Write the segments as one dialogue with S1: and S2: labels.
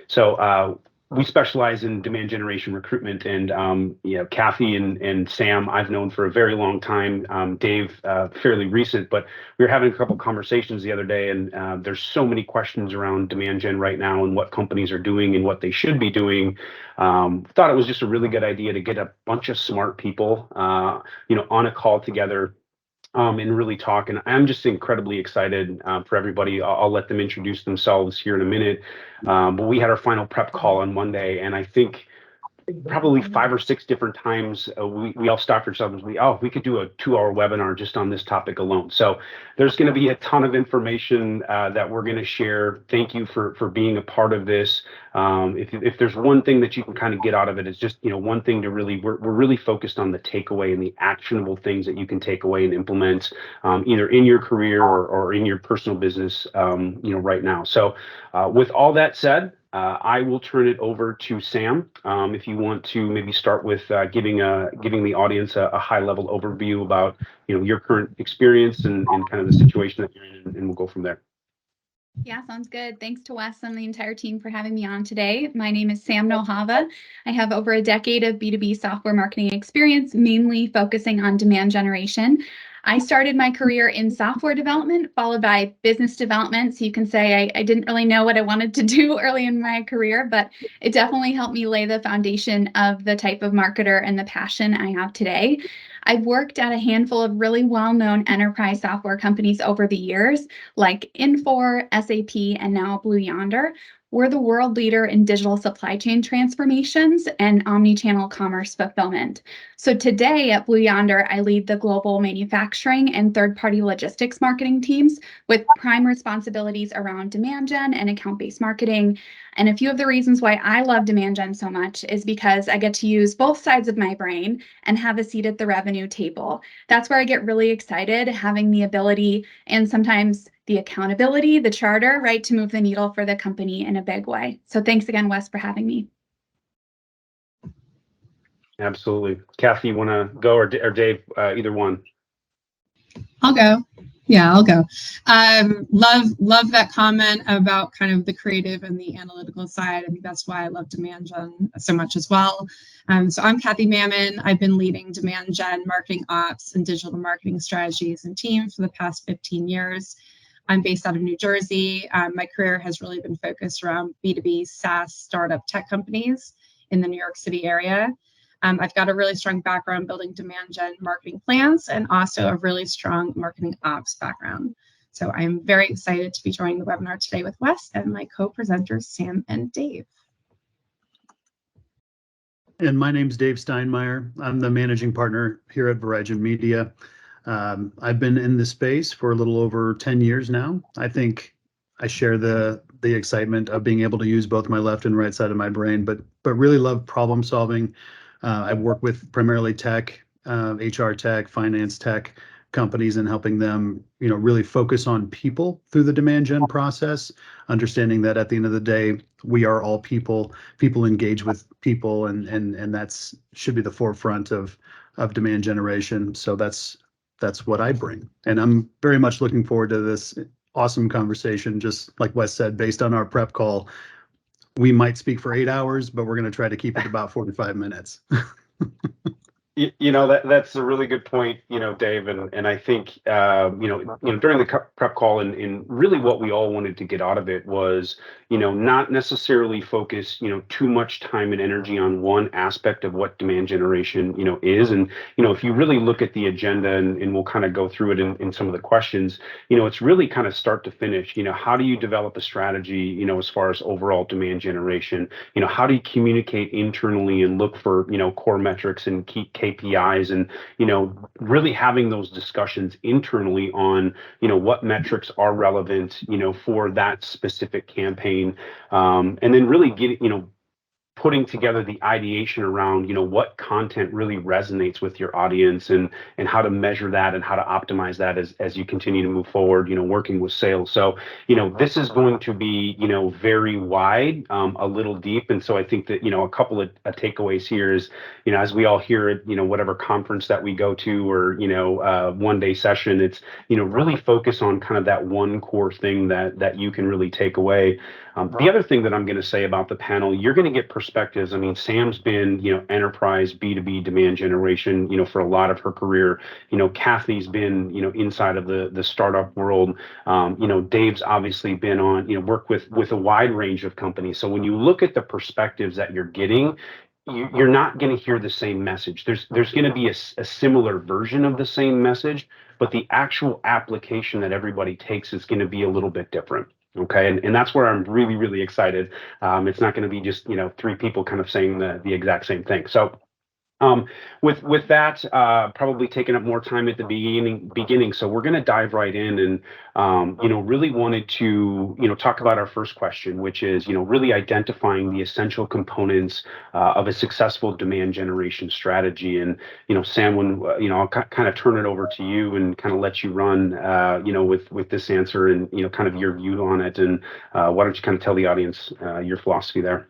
S1: So we specialize in demand generation recruitment, and Kathy and Sam I've known for a very long time. Dave, fairly recent, but we were having a couple conversations the other day, and there's so many questions around demand gen right now and what companies are doing and what they should be doing. Thought it was just a really good idea to get a bunch of smart people, on a call together, and really talk. And I'm just incredibly excited for everybody. I'll let them introduce themselves here in a minute. But we had our final prep call on Monday, and I think probably 5 or 6 different times we all stopped ourselves. We could do a 2-hour webinar just on this topic alone. So there's going to be a ton of information that we're going to share. Thank you for being a part of this. If there's one thing that you can kind of get out of it, it's just one thing to really we're really focused on the takeaway and the actionable things that you can take away and implement, either in your career or in your personal business right now. So with all that said, I will turn it over to Sam. If you want to maybe start with giving the audience a high-level overview about your current experience and kind of the situation that you're in, and we'll go from there.
S2: Yeah, sounds good. Thanks to Wes and the entire team for having me on today. My name is Sam Nohava. I have over a decade of B2B software marketing experience, mainly focusing on demand generation. I started my career in software development, followed by business development. So you can say I didn't really know what I wanted to do early in my career, but it definitely helped me lay the foundation of the type of marketer and the passion I have today. I've worked at a handful of really well-known enterprise software companies over the years, like Infor, SAP, and now Blue Yonder. We're the world leader in digital supply chain transformations and omni-channel commerce fulfillment. So today at Blue Yonder, I lead the global manufacturing and third-party logistics marketing teams with prime responsibilities around demand gen and account-based marketing. And a few of the reasons why I love demand gen so much is because I get to use both sides of my brain and have a seat at the revenue table. That's where I get really excited, having the ability and sometimes the accountability, the charter, right, to move the needle for the company in a big way. So thanks again, Wes, for having me.
S1: Absolutely. Kathy, you want to go, or Dave, either one?
S3: I'll go. Yeah, I'll go. Love that comment about kind of the creative and the analytical side. I think that's why I love demand gen so much as well. So I'm Kathy Mammon. I've been leading demand gen, marketing ops, and digital marketing strategies and teams for the past 15 years. I'm based out of New Jersey. My career has really been focused around B2B SaaS startup tech companies in the New York City area. I've got a really strong background building demand gen marketing plans and also a really strong marketing ops background. So I'm very excited to be joining the webinar today with Wes and my co-presenters, Sam and Dave.
S4: And my name's Dave Steinmeier. I'm the managing partner here at Verizon Media. I've been in this space for a little over 10 years now. I think I share the excitement of being able to use both my left and right side of my brain, but really love problem solving. I work with primarily tech, HR tech, finance tech companies, and helping them, really focus on people through the demand gen process, understanding that at the end of the day, we are all people. People engage with people, and that's should be the forefront of demand generation. So that's what I bring, and I'm very much looking forward to this awesome conversation. Just like Wes said, based on our prep call, we might speak for 8 hours, but we're going to try to keep it about 45 minutes.
S1: That's a really good point, Dave, and I think during the prep call, and really what we all wanted to get out of it was not necessarily focus too much time and energy on one aspect of what demand generation is. And if you really look at the agenda, and we'll kind of go through it in some of the questions, it's really kind of start to finish. How do you develop a strategy as far as overall demand generation? How do you communicate internally and look for core metrics and key KPIs, and really having those discussions internally on what metrics are relevant for that specific campaign, and then really getting putting together the ideation around, what content really resonates with your audience, and how to measure that and how to optimize that as you continue to move forward, working with sales. So, this is going to be, very wide, a little deep. And so I think that, a couple of takeaways here is, as we all hear at, whatever conference that we go to, or, one-day session, it's, really focus on kind of that one core thing that you can really take away. The other thing that I'm going to say about the panel, you're going to get perspectives. I mean, Sam's been, enterprise B2B demand generation, for a lot of her career. Kathy's been, inside of the startup world. Dave's obviously been on, worked with a wide range of companies. So when you look at the perspectives that you're getting, you're not going to hear the same message. There's going to be a similar version of the same message, but the actual application that everybody takes is going to be a little bit different. Okay, and that's where I'm really, really excited. It's not going to be just, three people kind of saying the exact same thing. So with that, probably taking up more time at the beginning. So we're going to dive right in, and really wanted to talk about our first question, which is really identifying the essential components of a successful demand generation strategy. And Sam, when I'll kind of turn it over to you and kind of let you run with this answer, and kind of your view on it. And why don't you kind of tell the audience your philosophy there?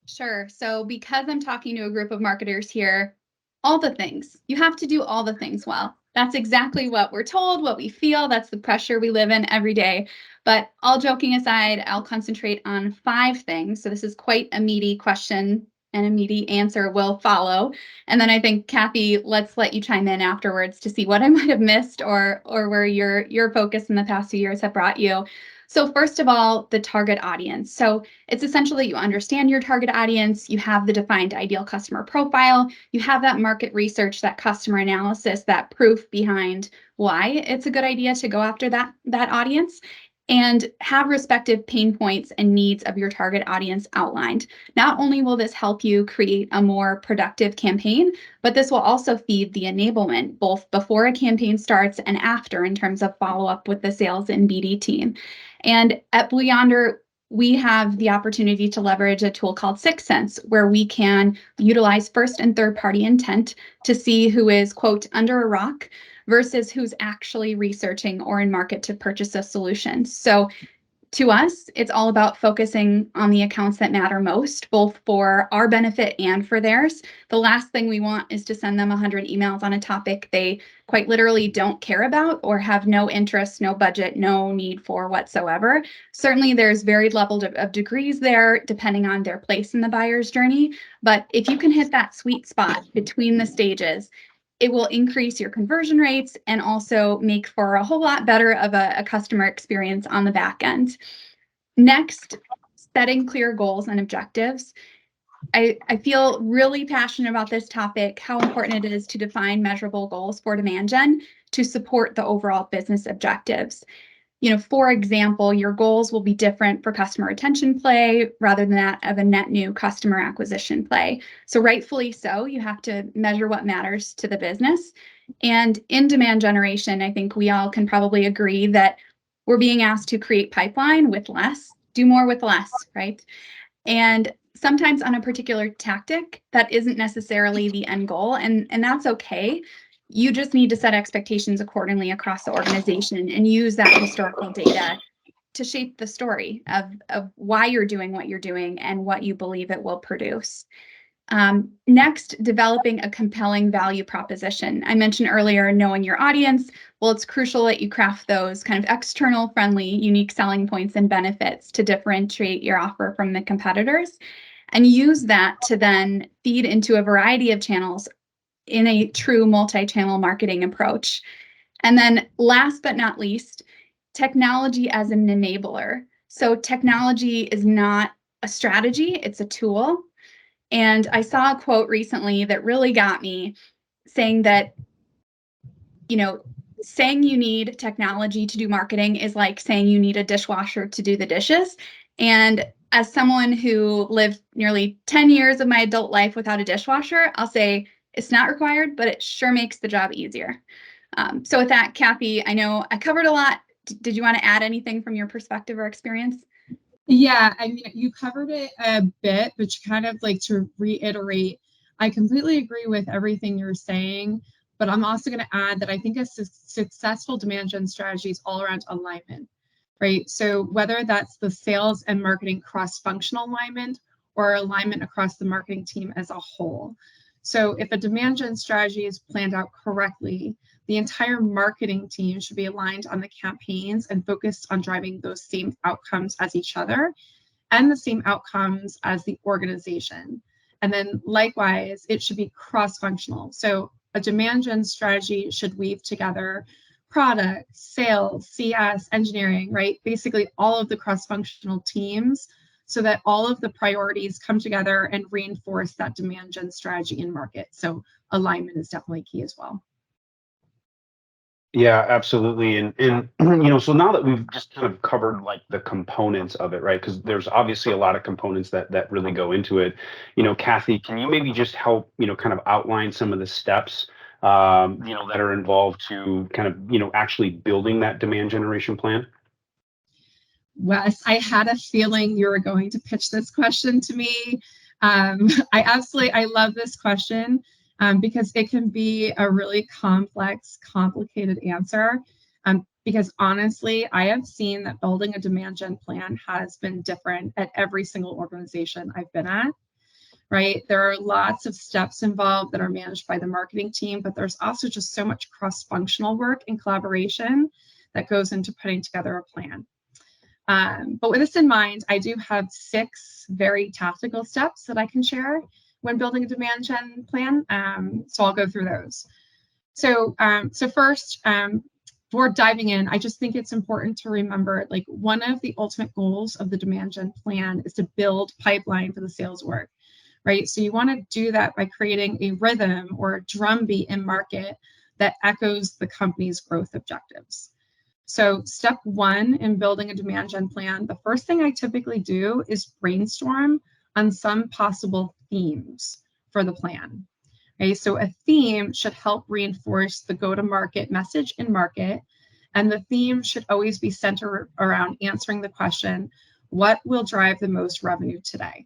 S2: Sure. So because I'm talking to a group of marketers here, all the things, you have to do all the things well. That's exactly what we're told, what we feel. That's the pressure we live in every day. But all joking aside, I'll concentrate on 5 things. So this is quite a meaty question, and a meaty answer will follow. And then I think, Kathy, let's let you chime in afterwards to see what I might have missed, or where your focus in the past few years have brought you. So first of all, the target audience. So it's essential that you understand your target audience, you have the defined ideal customer profile, you have that market research, that customer analysis, that proof behind why it's a good idea to go after that audience, and have respective pain points and needs of your target audience outlined. Not only will this help you create a more productive campaign, but this will also feed the enablement, both before a campaign starts and after, in terms of follow-up with the sales and BD team. And at Blue Yonder, we have the opportunity to leverage a tool called 6 Sense, where we can utilize first and third party intent to see who is, quote, under a rock versus who's actually researching or in market to purchase a solution. So to us, it's all about focusing on the accounts that matter most, both for our benefit and for theirs. The last thing we want is to send them 100 emails on a topic they quite literally don't care about, or have no interest, no budget, no need for whatsoever. Certainly, there's varied levels of degrees there, depending on their place in the buyer's journey. But if you can hit that sweet spot between the stages, it will increase your conversion rates and also make for a whole lot better of a customer experience on the back end. Next, setting clear goals and objectives. I feel really passionate about this topic, how important it is to define measurable goals for demand gen to support the overall business objectives. For example, your goals will be different for customer retention play rather than that of a net new customer acquisition play. So rightfully so, you have to measure what matters to the business. And in demand generation, I think we all can probably agree that we're being asked to create pipeline with less, do more with less, right? And sometimes on a particular tactic, that isn't necessarily the end goal, and that's okay. You just need to set expectations accordingly across the organization and use that historical data to shape the story of why you're doing what you're doing and what you believe it will produce. Next, developing a compelling value proposition. I mentioned earlier, knowing your audience. Well, it's crucial that you craft those kind of external friendly, unique selling points and benefits to differentiate your offer from the competitors, and use that to then feed into a variety of channels in a true multi-channel marketing approach. And then last but not least, technology as an enabler. So technology is not a strategy, it's a tool. And I saw a quote recently that really got me, saying that, saying you need technology to do marketing is like saying you need a dishwasher to do the dishes. And as someone who lived nearly 10 years of my adult life without a dishwasher, I'll say it's not required, but it sure makes the job easier. So with that, Kathy, I know I covered a lot. Did you want to add anything from your perspective or experience?
S3: Yeah, I mean, you covered it a bit, but you kind of like to reiterate, I completely agree with everything you're saying, but I'm also going to add that I think a successful demand gen strategy is all around alignment, right? So whether that's the sales and marketing cross-functional alignment or alignment across the marketing team as a whole. So if a demand gen strategy is planned out correctly, the entire marketing team should be aligned on the campaigns and focused on driving those same outcomes as each other and the same outcomes as the organization. And then likewise, it should be cross-functional. So a demand gen strategy should weave together product, sales, CS, engineering, right? Basically all of the cross-functional teams so that all of the priorities come together and reinforce that demand gen strategy in market. So alignment is definitely key as well.
S1: Yeah, absolutely. And so now that we've just kind of covered like the components of it, right? Because there's obviously a lot of components that really go into it. Kathy, can you maybe just help, kind of outline some of the steps, that are involved to kind of, actually building that demand generation plan?
S3: Wes, I had a feeling you were going to pitch this question to me. I love this question because it can be a really complex, complicated answer. Because honestly, I have seen that building a demand gen plan has been different at every single organization I've been at, right? There are lots of steps involved that are managed by the marketing team, but there's also just so much cross-functional work and collaboration that goes into putting together a plan. But with this in mind, I do have 6 very tactical steps that I can share when building a demand gen plan. So I'll go through those. So first, before diving in, I just think it's important to remember, like, one of the ultimate goals of the demand gen plan is to build pipeline for the sales work, right? So you want to do that by creating a rhythm or a drumbeat in market that echoes the company's growth objectives. So step 1 in building a demand gen plan, the first thing I typically do is brainstorm on some possible themes for the plan. Okay, so a theme should help reinforce the go-to-market message in market, and the theme should always be centered around answering the question, what will drive the most revenue today?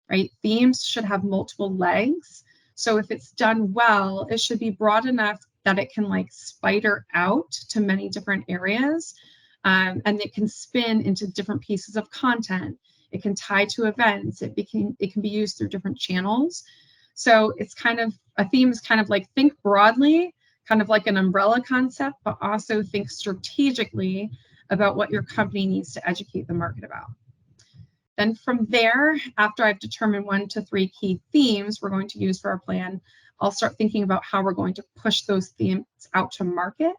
S3: Right? Themes should have multiple legs. So if it's done well, it should be broad enough that it can like spider out to many different areas, and it can spin into different pieces of content. It can tie to events. It can be used through different channels. So it's kind of, a theme is kind of like, think broadly, kind of like an umbrella concept, but also think strategically about what your company needs to educate the market about. Then from there, after I've determined 1 to 3 key themes we're going to use for our plan, I'll start thinking about how we're going to push those themes out to market.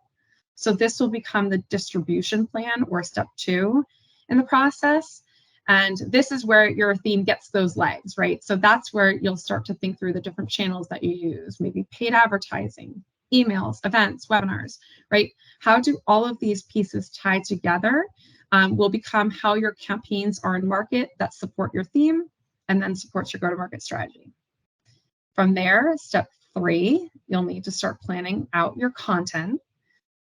S3: So this will become the distribution plan, or step 2 in the process. And this is where your theme gets those legs, right? So that's where you'll start to think through the different channels that you use, maybe paid advertising, emails, events, webinars, right? How do all of these pieces tie together will become how your campaigns are in market that support your theme and then supports your go-to-market strategy. From there, step 3, you'll need to start planning out your content.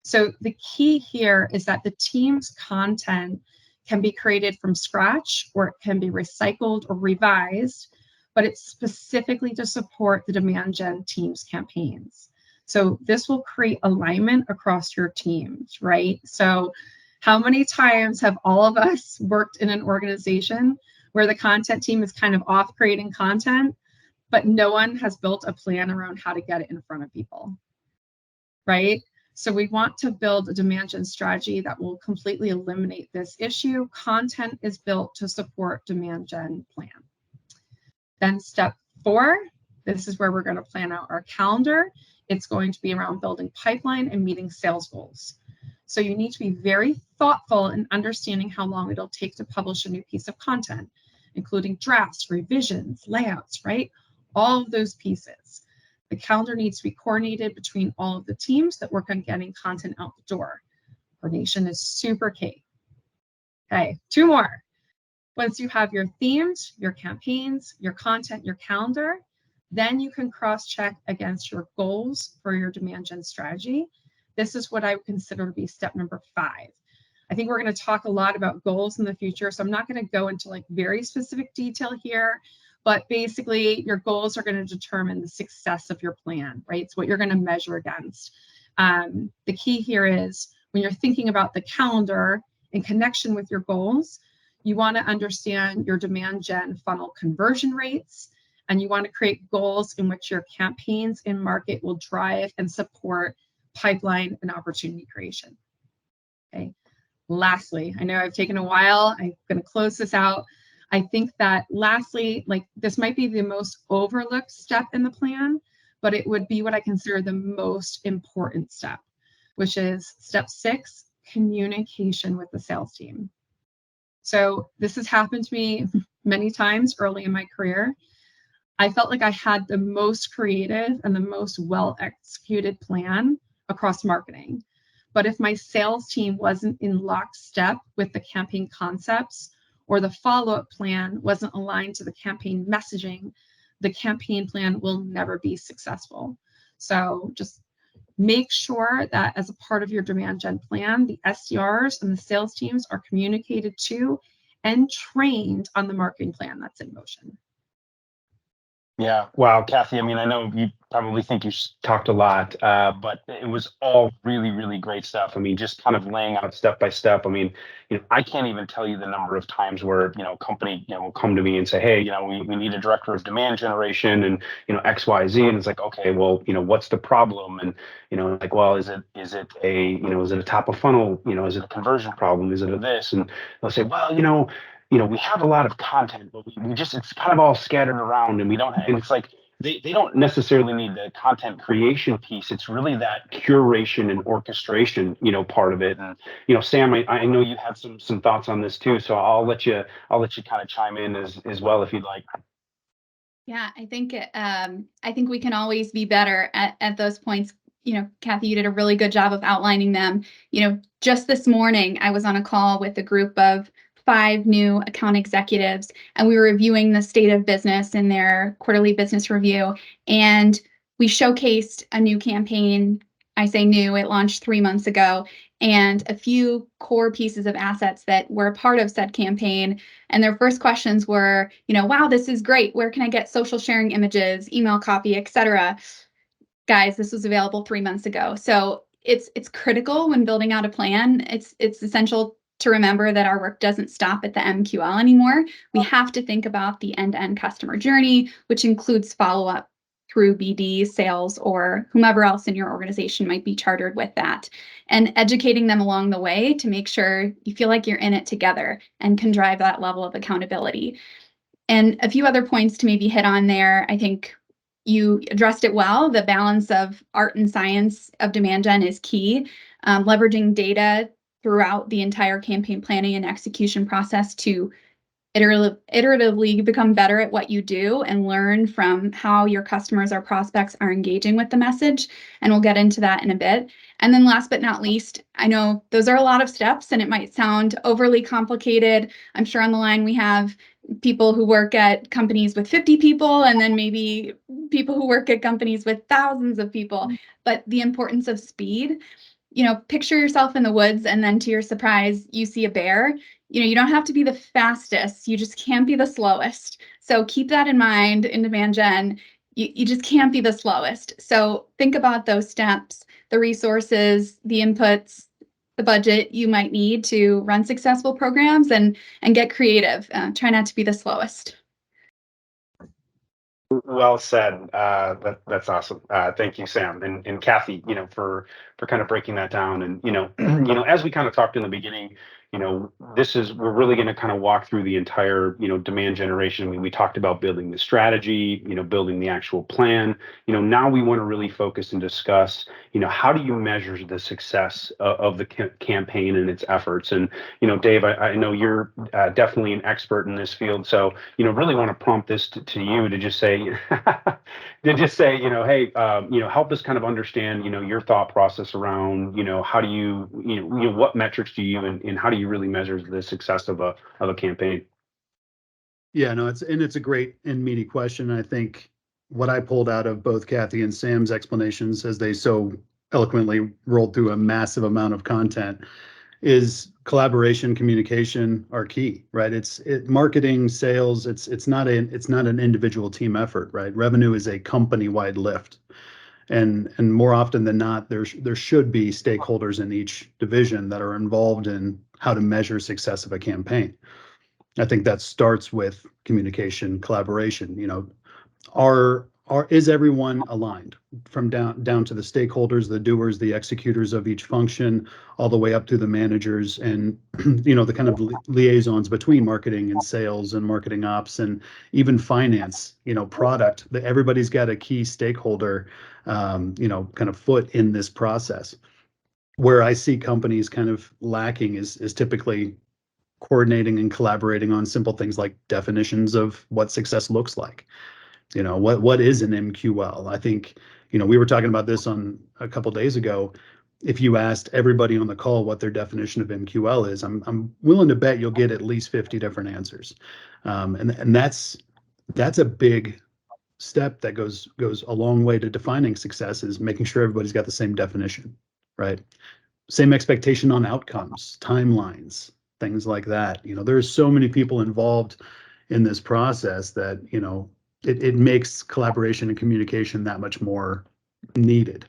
S3: So the key here is that the team's content can be created from scratch, or it can be recycled or revised, but it's specifically to support the demand gen team's campaigns. So this will create alignment across your teams, right? So how many times have all of us worked in an organization where the content team is kind of off creating content, but no one has built a plan around how to get it in front of people, right? So we want to build a demand gen strategy that will completely eliminate this issue. Content is built to support demand gen plan. Then step 4, this is where we're going to plan out our calendar. It's going to be around building pipeline and meeting sales goals. So you need to be very thoughtful in understanding how long it'll take to publish a new piece of content, including drafts, revisions, layouts, right? All of those pieces. The calendar needs to be coordinated between all of the teams that work on getting content out the door. Coordination is super key. Okay, 2 more. Once you have your themes, your campaigns, your content, your calendar, then you can cross-check against your goals for your demand gen strategy. This is what I would consider to be step number 5. I think we're going to talk a lot about goals in the future, so I'm not going to go into like very specific detail here, but basically your goals are going to determine the success of your plan, right? It's what you're going to measure against. The key here is when you're thinking about the calendar in connection with your goals, you want to understand your demand gen funnel conversion rates, and you want to create goals in which your campaigns in market will drive and support pipeline and opportunity creation. Okay. Lastly, I know I've taken a while. I'm going to close this out. I think that lastly, like this might be the most overlooked step in the plan, but it would be what I consider the most important step, which is step 6, communication with the sales team. So this has happened to me many times early in my career. I felt like I had the most creative and the most well-executed plan across marketing. But if my sales team wasn't in lockstep with the campaign concepts, or the follow-up plan wasn't aligned to the campaign messaging, the campaign plan will never be successful. So just make sure that as a part of your demand gen plan, the SDRs and the sales teams are communicated to and trained on the marketing plan that's in motion.
S5: Yeah. Wow, Kathy, I mean, I know you probably think you talked a lot, but it was all really, really great stuff. I mean, just kind of laying out step by step. I mean, I can't even tell you the number of times where, a company, will come to me and say, hey, we need a director of demand generation and, X, Y, Z. And it's like, okay, well, what's the problem? And, like, well, is it is it a top of funnel, is it a conversion problem? Is it a this? And they'll say, well, we have a lot of content, but we just, it's kind of all scattered around and we don't, and it's like, they don't necessarily need the content creation piece. It's really that curation and orchestration, part of it. And, Sam, I know you have some thoughts on this too. So I'll let you kind of chime in as well, if you'd like.
S2: Yeah, I think we can always be better at those points. Kathy, you did a really good job of outlining them. Just this morning, I was on a call with a group of 5 new account executives, and we were reviewing the state of business in their quarterly business review. And we showcased a new campaign. I say new, it launched 3 months ago, and a few core pieces of assets that were a part of said campaign. And their first questions were, wow, this is great. Where can I get social sharing images, email copy, etc.? Guys, this was available 3 months ago. So it's critical when building out a plan. It's essential to remember that our work doesn't stop at the MQL anymore. We have to think about the end-to-end customer journey, which includes follow-up through BD, sales, or whomever else in your organization might be chartered with that, and educating them along the way to make sure you feel like you're in it together and can drive that level of accountability. And a few other points to maybe hit on there. I think you addressed it well. The balance of art and science of demand gen is key. Leveraging data throughout the entire campaign planning and execution process to iteratively become better at what you do and learn from how your customers or prospects are engaging with the message. And we'll get into that in a bit. And then last but not least, I know those are a lot of steps and it might sound overly complicated. I'm sure on the line we have people who work at companies with 50 people and then maybe people who work at companies with thousands of people. But the importance of speed, picture yourself in the woods and then to your surprise, you see a bear. You don't have to be the fastest. You just can't be the slowest. So keep that in mind in demand gen. You just can't be the slowest. So think about those steps, the resources, the inputs, the budget you might need to run successful programs and get creative. Try not to be the slowest.
S1: Well said. That's awesome. Thank you, Sam and Kathy. For kind of breaking that down. And as we kind of talked in the beginning, we're really going to kind of walk through the entire demand generation. I mean, we talked about building the strategy, building the actual plan. Now we want to really focus and discuss how do you measure the success of the campaign and its efforts. And Dave, I know you're definitely an expert in this field, so really want to prompt this to you to just say hey, help us kind of understand your thought process around how do you what metrics do you and how do you really measure the success of a campaign?
S4: Yeah, no, it's a great and meaty question. I think what I pulled out of both Kathy and Sam's explanations as they so eloquently rolled through a massive amount of content is collaboration, communication are key, right? Marketing, sales, it's not an individual team effort, right? Revenue is a company-wide lift. And more often than not, there should be stakeholders in each division that are involved in how to measure success of a campaign. I think that starts with communication, collaboration. Is everyone aligned from down to the stakeholders, the doers, the executors of each function, all the way up to the managers and the kind of liaisons between marketing and sales and marketing ops and even finance, product. Everybody's got a key stakeholder, kind of foot in this process. Where I see companies kind of lacking is typically coordinating and collaborating on simple things like definitions of what success looks like. What is an MQL? I think, we were talking about this on a couple of days ago. If you asked everybody on the call what their definition of MQL is, I'm willing to bet you'll get at least 50 different answers. And that's a big step that goes a long way to defining success, is making sure everybody's got the same definition, right? Same expectation on outcomes, timelines, things like that. There's so many people involved in this process that, it makes collaboration and communication that much more needed.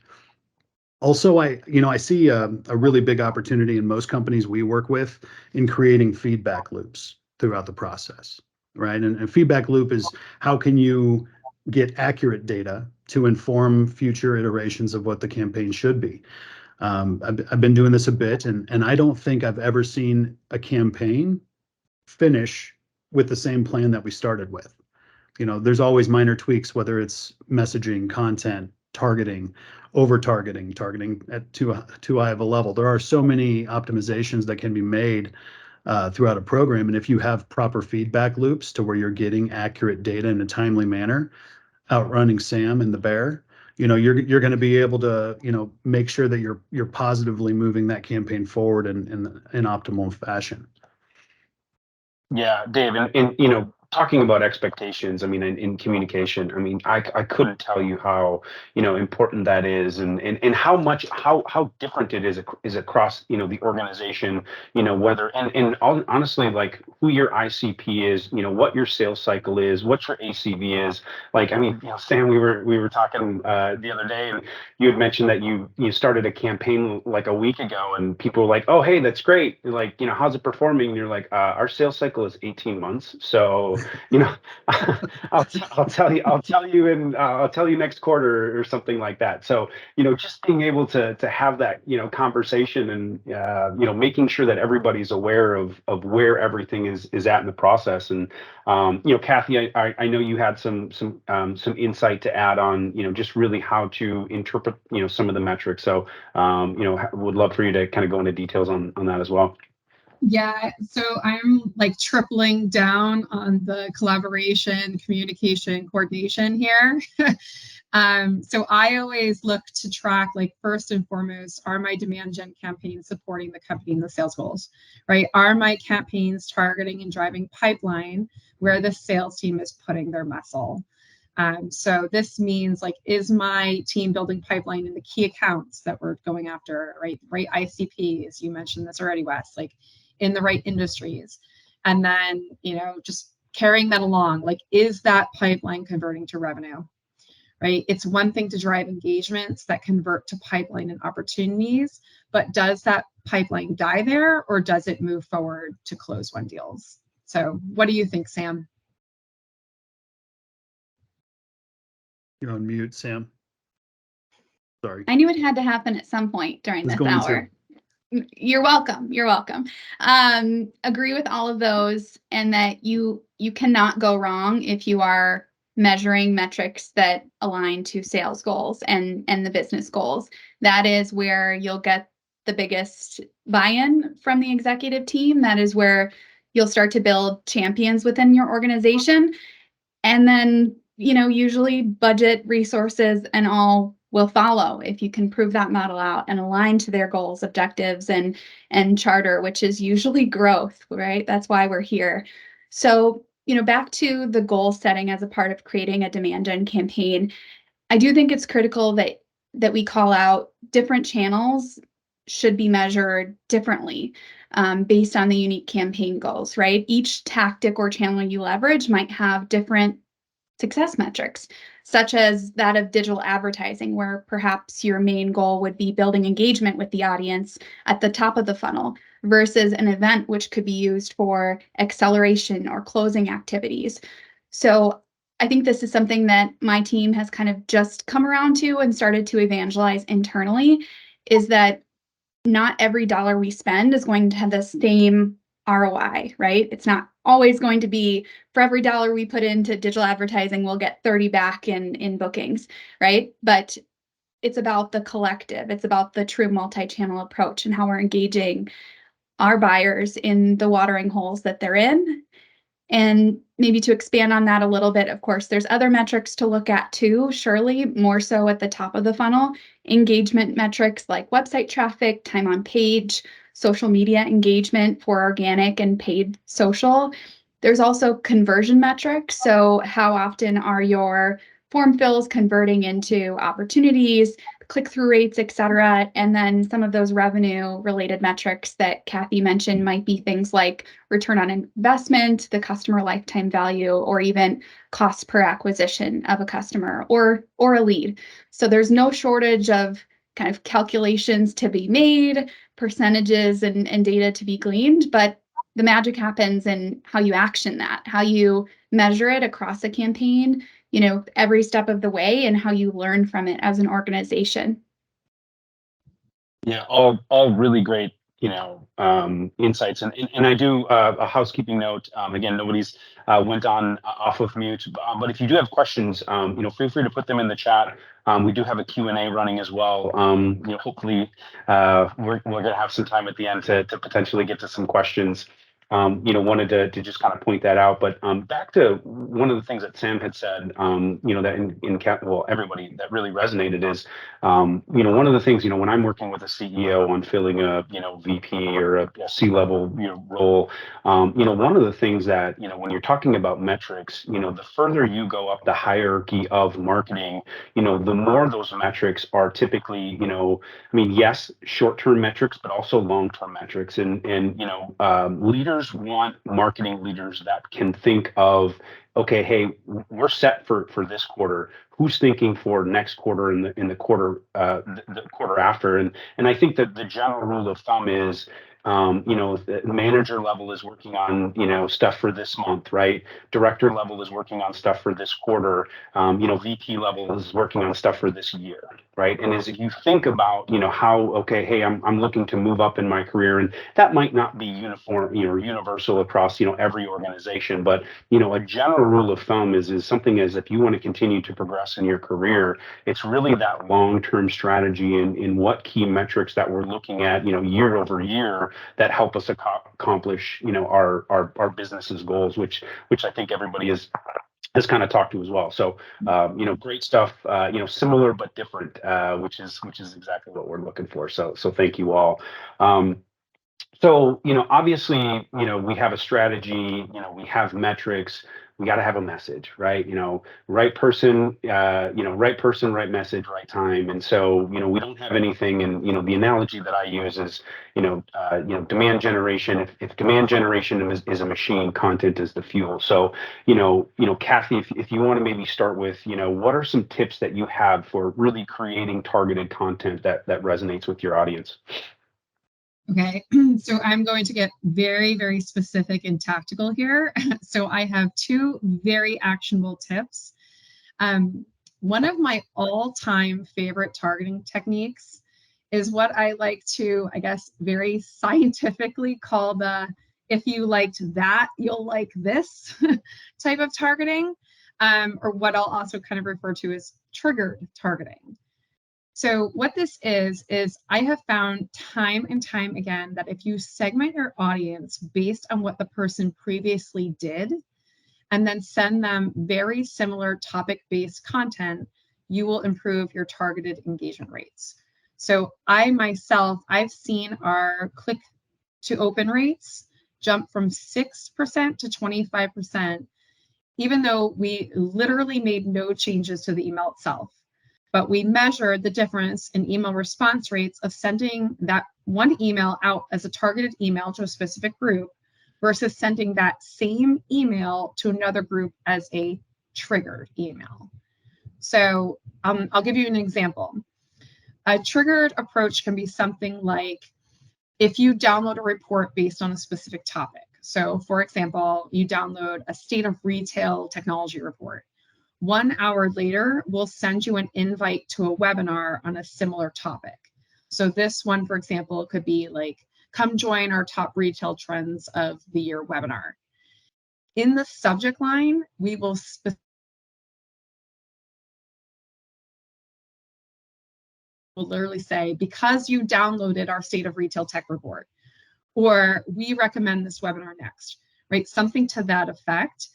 S4: Also, I see a really big opportunity in most companies we work with in creating feedback loops throughout the process, right? And feedback loop is how can you get accurate data to inform future iterations of what the campaign should be. I've been doing this a bit, and I don't think I've ever seen a campaign finish with the same plan that we started with. There's always minor tweaks, whether it's messaging, content, targeting, over-targeting, targeting at too high of a level. There are so many optimizations that can be made throughout a program. And if you have proper feedback loops to where you're getting accurate data in a timely manner, outrunning Sam and the bear, you're going to be able to, make sure that you're positively moving that campaign forward in optimal fashion.
S5: Yeah, Dave, and talking about expectations, I mean, in communication, I mean, I couldn't tell you how, important that is, and how much, how different it is across, the organization, whether, and honestly, like who your ICP is, what your sales cycle is, what your ACV is. Like, I mean, Sam, we were talking the other day, and you had mentioned that you started a campaign like a week ago, and people were like, oh, hey, that's great. Like, how's it performing? And you're like, our sales cycle is 18 months. So, I'll tell you next quarter or something like that. So, just being able to have that, conversation and, making sure that everybody's aware of where everything is at in the process. And, Kathy, I know you had some insight to add on, just really how to interpret, some of the metrics. So, would love for you to kind of go into details on that as well.
S3: Yeah, so I'm like tripling down on the collaboration, communication, coordination here. So I always look to track, like, first and foremost, are my demand gen campaigns supporting the company and the sales goals, right? Are my campaigns targeting and driving pipeline where the sales team is putting their muscle? So this means, like, is my team building pipeline in the key accounts that we're going after, right? Right ICPs, you mentioned this already, Wes, like in the right industries. And then, just carrying that along, like, is that pipeline converting to revenue, right? It's one thing to drive engagements that convert to pipeline and opportunities, but does that pipeline die there, or does it move forward to close won deals? So what do you think, Sam?
S4: You're on mute, Sam. Sorry.
S2: I knew it had to happen at some point during this hour. You're welcome. You're welcome. Agree with all of those, and that you cannot go wrong if you are measuring metrics that align to sales goals and the business goals. That is where you'll get the biggest buy-in from the executive team. That is where you'll start to build champions within your organization. And then, usually budget, resources, and all will follow if you can prove that model out and align to their goals, objectives, and charter, which is usually growth, right? That's why we're here. So, back to the goal setting as a part of creating a demand gen campaign, I do think it's critical that we call out different channels should be measured differently based on the unique campaign goals, right? Each tactic or channel you leverage might have different success metrics, such as that of digital advertising, where perhaps your main goal would be building engagement with the audience at the top of the funnel, versus an event which could be used for acceleration or closing activities. So I think this is something that my team has kind of just come around to and started to evangelize internally, is that not every dollar we spend is going to have the same ROI, right? It's not always going to be for every dollar we put into digital advertising, we'll get 30 back in bookings, right? But it's about the collective. It's about the true multi-channel approach and how we're engaging our buyers in the watering holes that they're in. And maybe to expand on that a little bit, of course, there's other metrics to look at too, surely more so at the top of the funnel. Engagement metrics like website traffic, time on page, social media engagement for organic and paid social. There's also conversion metrics. So how often are your form fills converting into opportunities, click-through rates, et cetera. And then some of those revenue related metrics that Kathy mentioned might be things like return on investment, the customer lifetime value, or even cost per acquisition of a customer or a lead. So there's no shortage of kind of calculations to be made, percentages and data to be gleaned, but the magic happens in how you action that, how you measure it across a campaign, every step of the way, and how you learn from it as an organization.
S5: Yeah, all really great, insights. And I do a housekeeping note. Again, nobody's went on off of mute, but if you do have questions, feel free to put them in the chat. We do have a Q&A running as well. Hopefully we're going to have some time at the end to potentially get to some questions. Wanted to just kind of point that out. But back to one of the things that Sam had said, that everybody that really resonated is, one of the things, when I'm working with a CEO on filling a, VP or a C-level, role, one of the things that, when you're talking about metrics, the further you go up the hierarchy of marketing, the more those metrics are typically, yes, short-term metrics, but also long-term metrics. And leaders want marketing leaders that can think of, okay, hey, we're set for this quarter. Who's thinking for next quarter and the quarter the quarter after? And I think that the general rule of thumb is, the manager level is working on, stuff for this month, right? Director level is working on stuff for this quarter. VP level is working on stuff for this year, right? And as you think about, how, okay, hey, I'm looking to move up in my career, and that might not be uniform, or universal across, every organization, but, a general rule of thumb is something as if you want to continue to progress in your career, it's really that long-term strategy in what key metrics that we're looking at, year over year, that help us accomplish, our business's goals, which I think everybody has kind of talked to as well. So, great stuff. Similar but different, which is exactly what we're looking for. So thank you all. So, obviously, we have a strategy, we have metrics, we got to have a message, right? Right person, right message, right time. And so, we don't have anything. And, the analogy that I use is, demand generation. If demand generation is a machine, content is the fuel. So, Kathy, if you want to maybe start with, what are some tips that you have for really creating targeted content that resonates with your audience?
S3: Okay, so I'm going to get very, very specific and tactical here. So I have two very actionable tips. One of my all-time favorite targeting techniques is what I like to, I guess, very scientifically call the "if you liked that, you'll like this" type of targeting, or what I'll also kind of refer to as triggered targeting. So what this is I have found time and time again that if you segment your audience based on what the person previously did, and then send them very similar topic-based content, you will improve your targeted engagement rates. So I've seen our click to open rates jump from 6% to 25%, even though we literally made no changes to the email itself. but we measured the difference in email response rates of sending that one email out as a targeted email to a specific group versus sending that same email to another group as a triggered email. So I'll give you an example. A triggered approach can be something like if you download a report based on a specific topic. So for example, you download a state of retail technology report. 1 hour later, we'll send you an invite to a webinar on a similar topic. So this one, for example, could be like, come join our top retail trends of the year webinar. In the subject line, we will literally say, because you downloaded our state of retail tech report, or we recommend this webinar next, right? Something to that effect.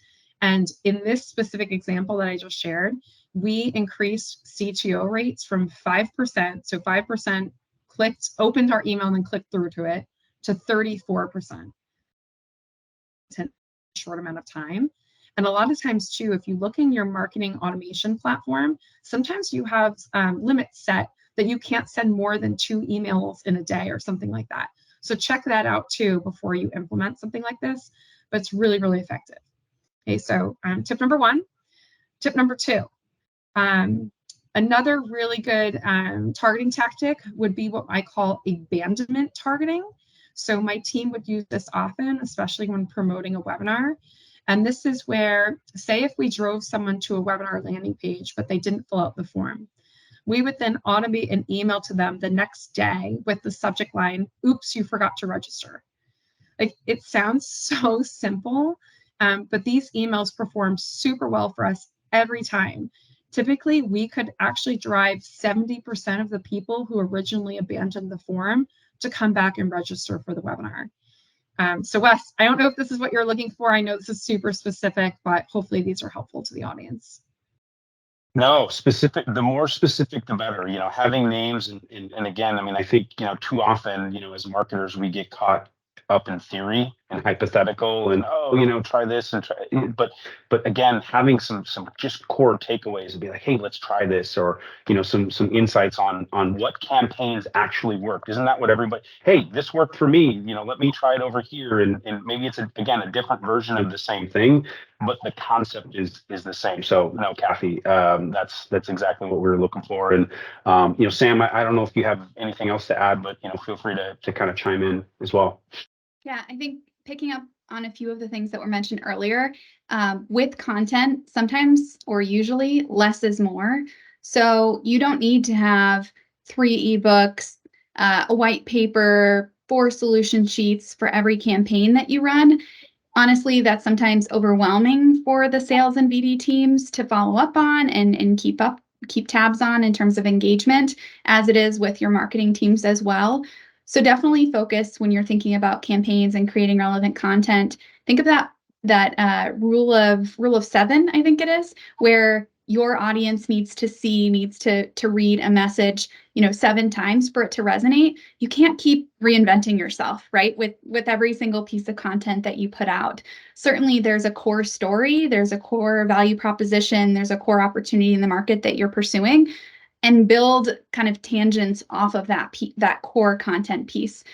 S3: And in this specific example that I just shared, we increased CTO rates from 5%, so 5% opened our email and then clicked through to it, to 34% in a short amount of time. And a lot of times too, if you look in your marketing automation platform, sometimes you have limits set that you can't send more than 2 emails in a day or something like that. So check that out too before you implement something like this, but it's really, really effective. Okay, so tip number 1. Tip number 2, another really good targeting tactic would be what I call abandonment targeting. So my team would use this often, especially when promoting a webinar. And this is where, say if we drove someone to a webinar landing page, but they didn't fill out the form, we would then automate an email to them the next day with the subject line, oops, you forgot to register. Like, it sounds so simple, but these emails perform super well for us every time. Typically, we could actually drive 70% of the people who originally abandoned the form to come back and register for the webinar. So Wes, I don't know if this is what you're looking for. I know this is super specific, but hopefully these are helpful to the audience.
S5: No, specific, the more specific, the better, you know, having names. And again, I mean, I think, you know, too often, you know, as marketers, we get caught up in theory and hypothetical and, oh, you know, try this and try, but again, having some just core takeaways and be like, hey, let's try this, or, you know, some insights on what campaigns actually work. Isn't that what everybody, hey, this worked for me, you know, let me try it over here. And maybe it's again, a different version of the same thing, but the concept is the same. So no, Kathy, that's exactly what we were looking for. And, you know, Sam, I don't know if you have anything else to add, but, you know, feel free to kind of chime in as well.
S2: Yeah, I think picking up on a few of the things that were mentioned earlier, with content, sometimes or usually less is more. So you don't need to have 3 ebooks, a white paper, 4 solution sheets for every campaign that you run. Honestly, that's sometimes overwhelming for the sales and BD teams to follow up on and keep tabs on in terms of engagement, as it is with your marketing teams as well. So definitely focus when you're thinking about campaigns and creating relevant content. Think of that rule of 7, I think it is, where your audience needs to read a message, you know, 7 times for it to resonate. You can't keep reinventing yourself, right? With every single piece of content that you put out. Certainly there's a core story, there's a core value proposition, there's a core opportunity in the market that you're pursuing, and build kind of tangents off of that core content piece.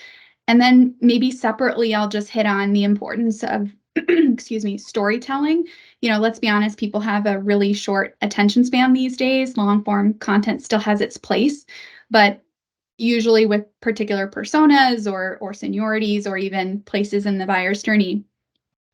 S2: And then maybe separately, I'll just hit on the importance of, excuse me, storytelling. You know, let's be honest, people have a really short attention span these days. Long form content still has its place, but usually with particular personas or seniorities or even places in the buyer's journey,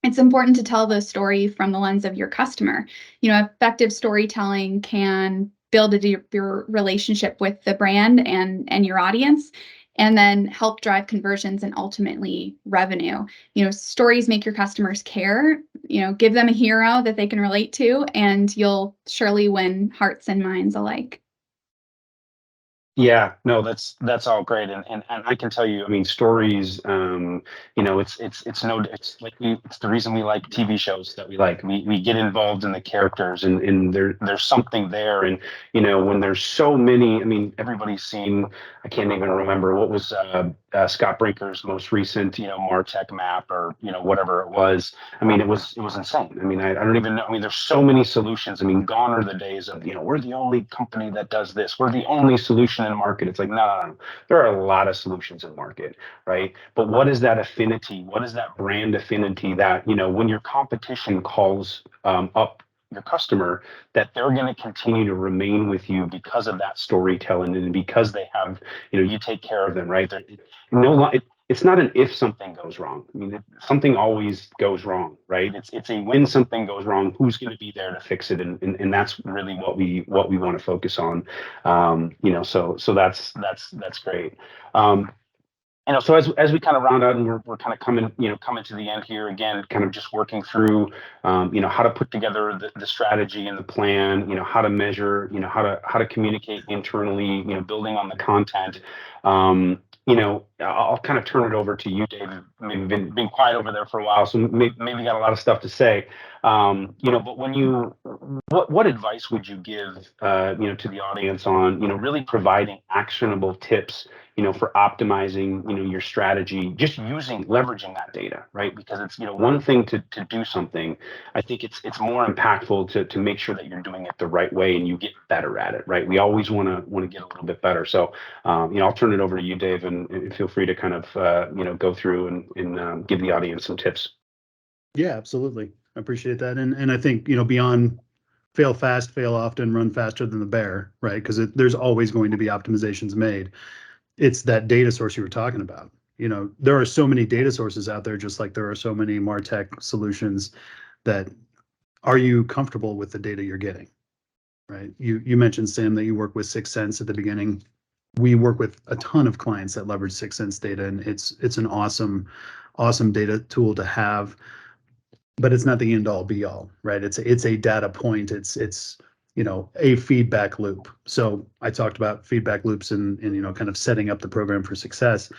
S2: it's important to tell the story from the lens of your customer. You know, effective storytelling can build a deeper relationship with the brand and your audience, and then help drive conversions and ultimately revenue. You know, stories make your customers care. You know, give them a hero that they can relate to, and you'll surely win hearts and minds alike.
S5: Yeah, no, that's all great, and I can tell you, I mean, stories. It's like it's the reason we like TV shows that we like. We get involved in the characters, and there's something there, and when there's so many. I mean, everybody's seen. I can't even remember what was Scott Brinker's most recent, Martech map or whatever it was. I mean, it was insane. I mean, I don't even know. I mean, there's so many solutions. I mean, gone are the days of we're the only company that does this. We're the only solution in the market. It's like no. There are a lot of solutions in market, right? But what is that affinity? What is that brand affinity that when your competition calls up your customer, that they're going to continue to remain with you because of that storytelling and because they have you take care of them, right? No, it's not an if something goes wrong. I mean, something always goes wrong, right? It's a when something goes wrong, who's going to be there to fix it, and that's really what we want to focus on. So that's great. So as we kind of round out and we're kind of coming to the end here again, kind of just working through, how to put together the strategy and the plan, how to measure, how to communicate internally, building on the content. I'll kind of turn it over to you, David. Maybe been quiet over there for a while, so maybe got a lot of stuff to say. But what advice would you give, to the audience on, really providing actionable tips, for optimizing, your strategy, just leveraging that data, right? Because it's, one thing to do something. I think it's more impactful to make sure that you're doing it the right way and you get better at it, right? We always want to get a little bit better. So, I'll turn it over to you, Dave, and feel free to kind of, go through and give the audience some tips.
S4: Yeah, absolutely. I appreciate that. And I think, beyond fail fast, fail often, run faster than the bear, right? Because there's always going to be optimizations made. It's that data source you were talking about. There are so many data sources out there, just like there are so many MarTech solutions. That are you comfortable with the data you're getting, right? You mentioned, Sam, that you work with 6 Sense at the beginning. We work with a ton of clients that leverage 6 Sense data, and it's an awesome data tool to have, but it's not the end all be all, right? It's a data point. It's a feedback loop. So I talked about feedback loops and kind of setting up the program for success.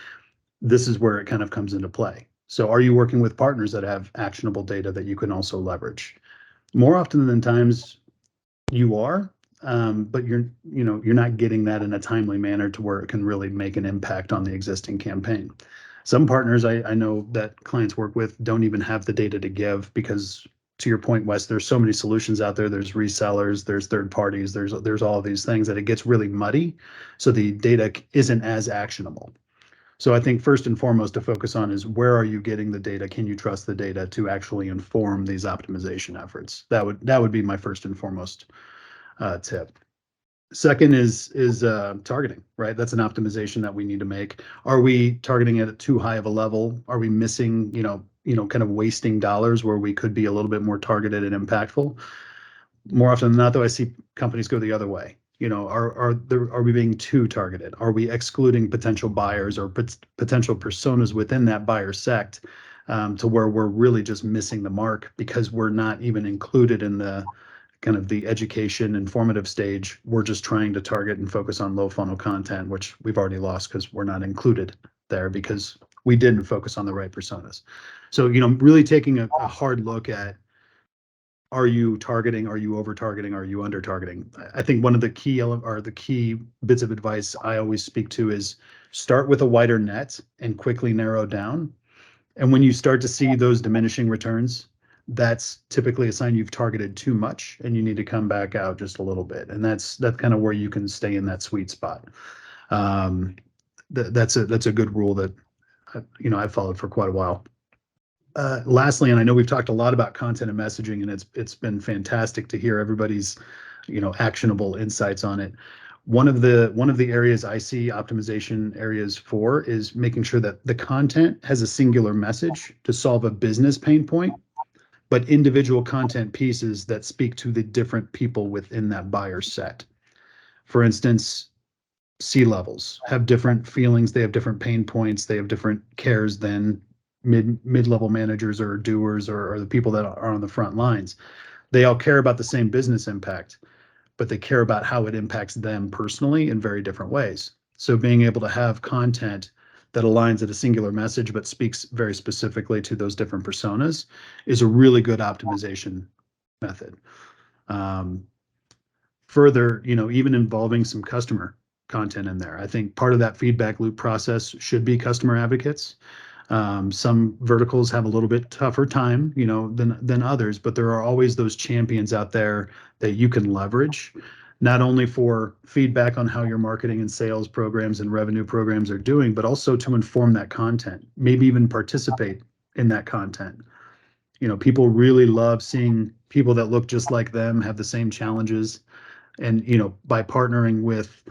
S4: This is where it kind of comes into play. So are you working with partners that have actionable data that you can also leverage? More often than times you are, but you're not getting that in a timely manner to where it can really make an impact on the existing campaign. Some partners I know that clients work with don't even have the data to give because, to your point, Wes, there's so many solutions out there. There's resellers, there's third parties, there's all of these things that it gets really muddy. So the data isn't as actionable. So I think first and foremost to focus on is where are you getting the data? Can you trust the data to actually inform these optimization efforts? That would be my first and foremost tip. Second is targeting, right? That's an optimization that we need to make. Are we targeting at too high of a level? Are we missing, kind of wasting dollars where we could be a little bit more targeted and impactful? More often than not, though, I see companies go the other way. Are we being too targeted? Are we excluding potential buyers or potential personas within that buyer sect to where we're really just missing the mark because we're not even included in the kind of the education informative stage? We're just trying to target and focus on low funnel content, which we've already lost because we're not included there because we didn't focus on the right personas. So, really taking a hard look at, are you targeting? Are you over targeting? Are you under targeting? I think one of the key bits of advice I always speak to is start with a wider net and quickly narrow down. And when you start to see those diminishing returns, that's typically a sign you've targeted too much and you need to come back out just a little bit. And that's kind of where you can stay in that sweet spot. That's a good rule that I've followed for quite a while. Lastly, and I know we've talked a lot about content and messaging, and it's been fantastic to hear everybody's actionable insights on it. One of the areas I see optimization areas for is making sure that the content has a singular message to solve a business pain point, but individual content pieces that speak to the different people within that buyer set. For instance, C-levels have different feelings, they have different pain points, they have different cares than mid-level managers or doers or the people that are on the front lines. They all care about the same business impact, but they care about how it impacts them personally in very different ways. So being able to have content that aligns at a singular message but speaks very specifically to those different personas is a really good optimization method. Further, even involving some customer content in there. I think part of that feedback loop process should be customer advocates. Some verticals have a little bit tougher time, than others, but there are always those champions out there that you can leverage, not only for feedback on how your marketing and sales programs and revenue programs are doing, but also to inform that content, maybe even participate in that content. People really love seeing people that look just like them have the same challenges. And, by partnering with,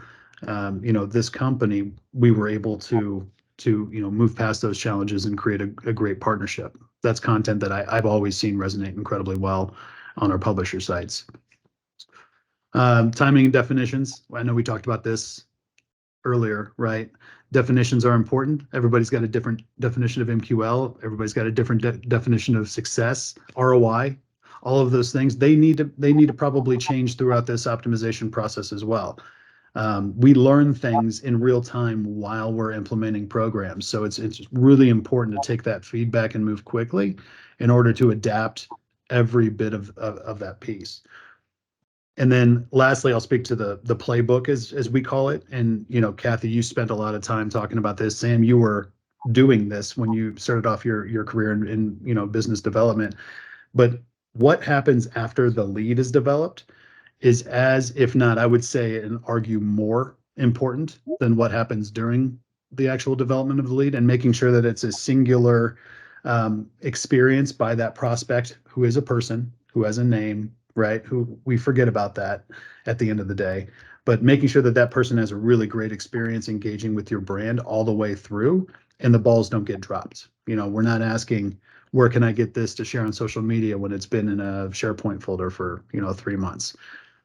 S4: this company, we were able to move past those challenges and create a great partnership. That's content that I've always seen resonate incredibly well on our publisher sites. Timing and definitions. I know we talked about this earlier, right? Definitions are important. Everybody's got a different definition of MQL. Everybody's got a different definition of success, ROI. All of those things, they need to probably change throughout this optimization process as well. We learn things in real time while we're implementing programs. So it's really important to take that feedback and move quickly in order to adapt every bit of that piece. And then lastly, I'll speak to the playbook as we call it. And, Kathy, you spent a lot of time talking about this. Sam, you were doing this when you started off your career in business development. But what happens after the lead is developed is if not, I would say and argue more important than what happens during the actual development of the lead, and making sure that it's a singular experience by that prospect who is a person, who has a name, right? Who we forget about that at the end of the day, but making sure that person has a really great experience engaging with your brand all the way through, and the balls don't get dropped. We're not asking, where can I get this to share on social media when it's been in a SharePoint folder for 3 months?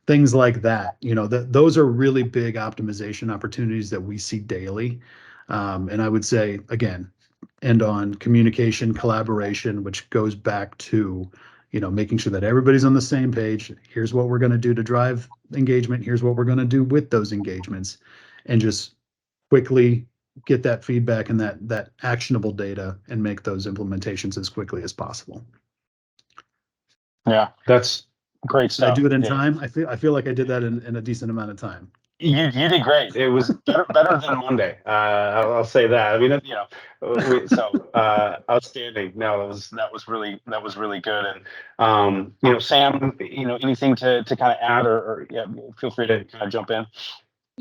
S4: Things like that. Those are really big optimization opportunities that we see daily. And I would say, again, end on communication, collaboration, which goes back to making sure that everybody's on the same page. Here's what we're going to do to drive engagement. Here's what we're going to do with those engagements, and just quickly get that feedback and that actionable data and make those implementations as quickly as possible.
S5: Yeah, that's great
S4: Did
S5: stuff.
S4: I do it in time? I feel like I did that in a decent amount of time.
S5: You did great. It was better than Monday. I'll say that. I mean, outstanding. No, that was really good. And Sam, anything to kind of add, or yeah, feel free to kind of jump in.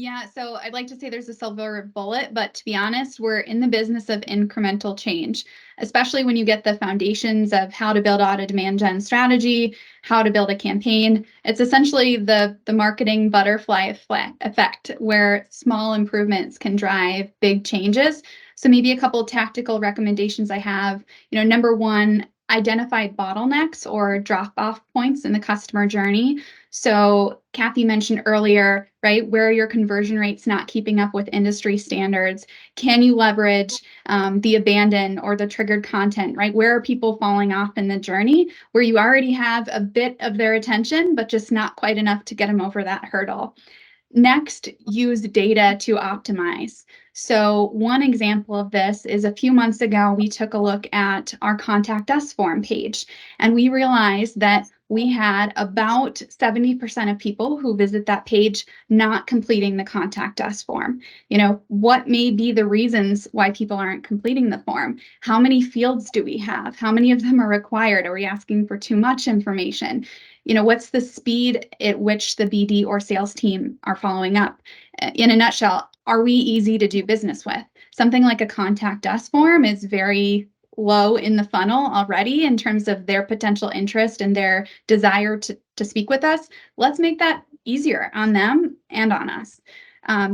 S2: Yeah, so I'd like to say there's a silver bullet, but to be honest, we're in the business of incremental change, especially when you get the foundations of how to build out a demand gen strategy, how to build a campaign. It's essentially the marketing butterfly effect, where small improvements can drive big changes. So maybe a couple of tactical recommendations I have. Number one, identify bottlenecks or drop-off points in the customer journey. So Kathy mentioned earlier, right, where are your conversion rates not keeping up with industry standards? Can you leverage the abandoned or the triggered content, right? Where are people falling off in the journey where you already have a bit of their attention, but just not quite enough to get them over that hurdle? Next, use data to optimize. So one example of this is a few months ago, we took a look at our Contact Us form page, and we realized that we had about 70% of people who visit that page not completing the Contact Us form. What may be the reasons why people aren't completing the form? How many fields do we have? How many of them are required? Are we asking for too much information? What's the speed at which the BD or sales team are following up? In a nutshell, are we easy to do business with? Something like a Contact Us form is very low in the funnel already in terms of their potential interest and their desire to speak with us. Let's make that easier on them and on us.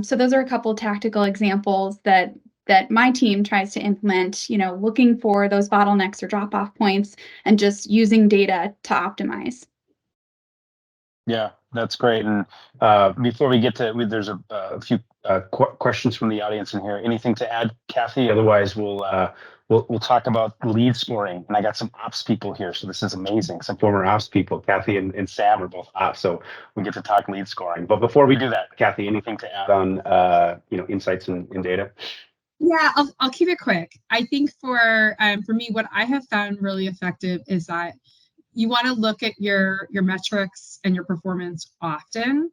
S2: So those are a couple tactical examples that my team tries to implement, looking for those bottlenecks or drop-off points and just using data to optimize.
S5: Yeah, that's great. And before we get to, there's a few questions from the audience in here. Anything to add, Kathy? Otherwise, we'll we'll talk about lead scoring, and I got some ops people here, so this is amazing. Some former ops people. Kathy and Sam are both ops, so we get to talk lead scoring. But before we do that, Kathy, anything to add on insights in data?
S3: Yeah, I'll keep it quick. I think for me, what I have found really effective is that you want to look at your metrics and your performance often.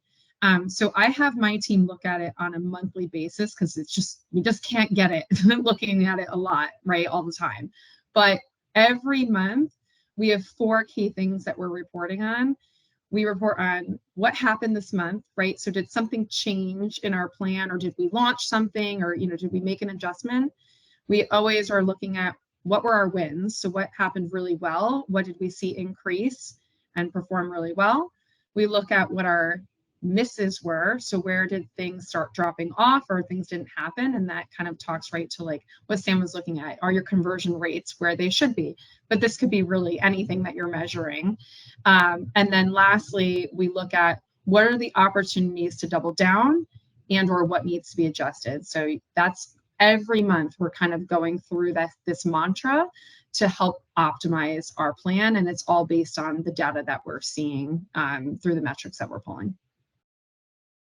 S3: So I have my team look at it on a monthly basis because we just can't get it looking at it a lot, right, all the time. But every month we have 4 key things that we're reporting on. We report on what happened this month, right? So did something change in our plan, or did we launch something, or did we make an adjustment? We always are looking at what were our wins. So what happened really well? What did we see increase and perform really well? We look at what our misses were. So where did things start dropping off or things didn't happen? And that kind of talks right to like what Sam was looking at. Are your conversion rates where they should be? But this could be really anything that you're measuring. And then lastly, we look at what are the opportunities to double down and or what needs to be adjusted. So that's every month we're kind of going through this mantra to help optimize our plan. And it's all based on the data that we're seeing through the metrics that we're pulling.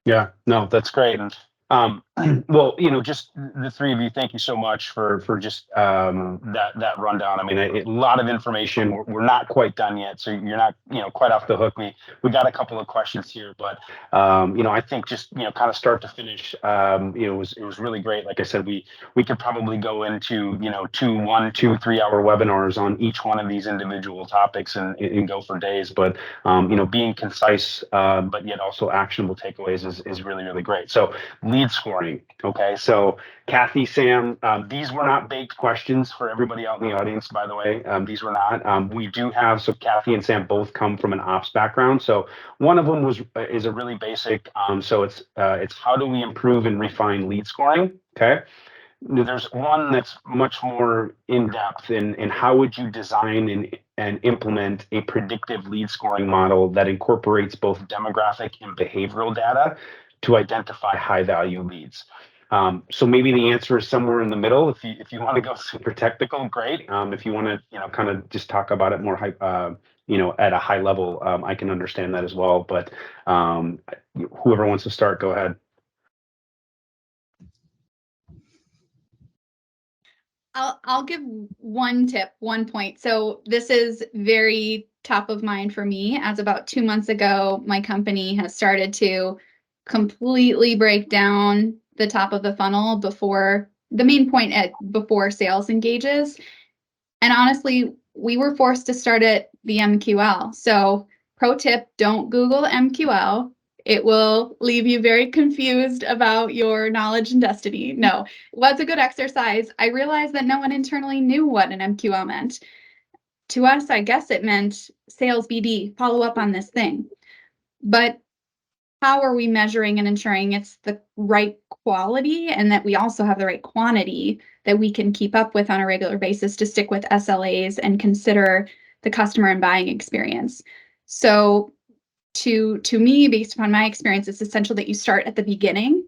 S5: Yeah, no, that's great. Well, just the 3 of you, thank you so much for just that rundown. I mean, a lot of information. We're not quite done yet, so you're not quite off the hook. We got a couple of questions here, but I think just kind of start to finish, it was really great. Like I said, we could probably go into 1, 2, 3 hour webinars on each one of these individual topics and go for days. But being concise, but yet also actionable takeaways is really, really great. So lead scoring. Okay, so Kathy, Sam, these were not baked questions for everybody out in the audience, by the way. These were not. We do have, so Kathy and Sam both come from an ops background. So one of them is a really basic. So it's how do we improve and refine lead scoring? Okay. There's one that's much more in depth in how would you design and implement a predictive lead scoring model that incorporates both demographic and behavioral data to identify high value leads. So maybe the answer is somewhere in the middle. If you want to go super technical, great. If you want to kind of just talk about it more at a high level, I can understand that as well. But whoever wants to start, go ahead.
S2: I'll give one tip, one point. So this is very top of mind for me, as about 2 months ago, my company has started to completely break down the top of the funnel before the main point before sales engages. And honestly, we were forced to start at the MQL. So pro tip, don't Google MQL. It will leave you very confused about your knowledge and destiny. No, it was a good exercise. I realized that no one internally knew what an MQL meant. To us, I guess it meant sales BD, follow up on this thing. But how are we measuring and ensuring it's the right quality and that we also have the right quantity that we can keep up with on a regular basis to stick with SLAs and consider the customer and buying experience? So to me, based upon my experience, it's essential that you start at the beginning